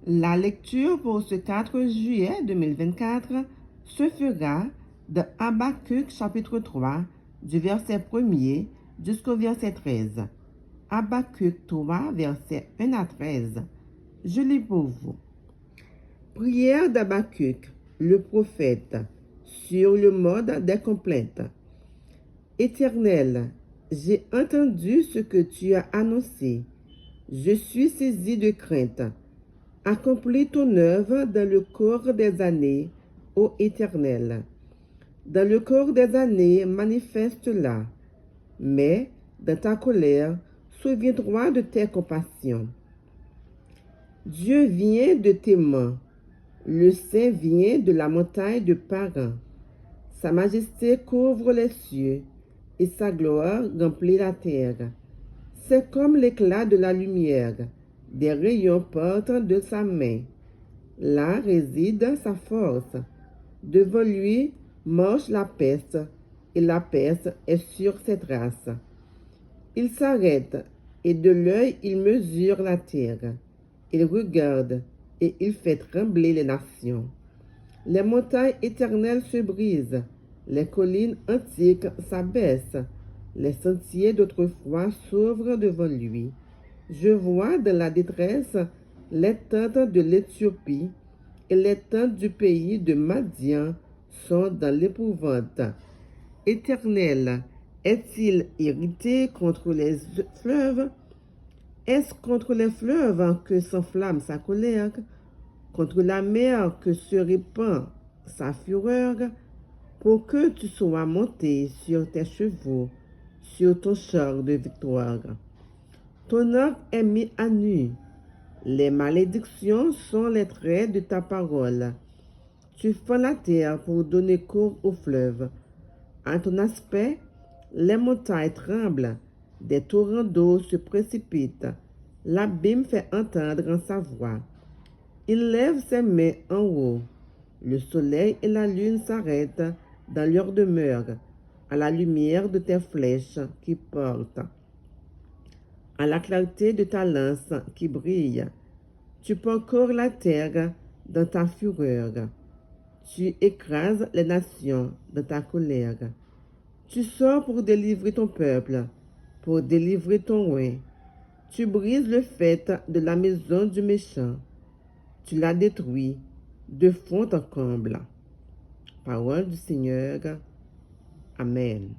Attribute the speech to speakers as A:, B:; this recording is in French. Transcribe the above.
A: La lecture pour ce 4 juillet 2024 se fera de Habakkuk chapitre 3 du verset 1er jusqu'au verset 13. Habakkuk 3 versets 1 à 13. Je lis pour vous. Prière d'Habakkuk, le prophète, sur le mode des complaintes. Éternel, j'ai entendu ce que tu as annoncé. Je suis saisi de crainte. Accomplis ton œuvre dans le cours des années, ô Éternel. Dans le cours des années, manifeste-la. Mais, dans ta colère, souviens-toi de tes compassions. Dieu vient de tes mains. Le Saint vient de la montagne de Paran. Sa majesté couvre les cieux, et sa gloire remplit la terre. C'est comme l'éclat de la lumière. Des rayons partent de sa main. Là réside sa force. Devant lui marche la peste, et la peste est sur ses traces. Il s'arrête, et de l'œil il mesure la terre. Il regarde, et il fait trembler les nations. Les montagnes éternelles se brisent, les collines antiques s'abaissent, les sentiers d'autrefois s'ouvrent devant lui. Je vois dans la détresse les tentes de l'Éthiopie et les tentes du pays de Madian sont dans l'épouvante. Éternel, est-il irrité contre les fleuves? Est-ce contre les fleuves que s'enflamme sa colère? Contre la mer que se répand sa fureur? Pour que tu sois monté sur tes chevaux, sur ton char de victoire. Ton arc est mis à nu. Les malédictions sont les traits de ta parole. Tu fends la terre pour donner cours aux fleuves. À ton aspect, les montagnes tremblent, des torrents d'eau se précipitent. L'abîme fait entendre sa voix. Il lève ses mains en haut. Le soleil et la lune s'arrêtent dans leur demeure, à la lumière de tes flèches qui portent, à la clarté de ta lance qui brille. Tu parcours la terre dans ta fureur. Tu écrases les nations dans ta colère. Tu sors pour délivrer ton peuple, pour délivrer ton roi. Tu brises le faîte de la maison du méchant. Tu la détruis de fond en comble. Parole du Seigneur. Amen.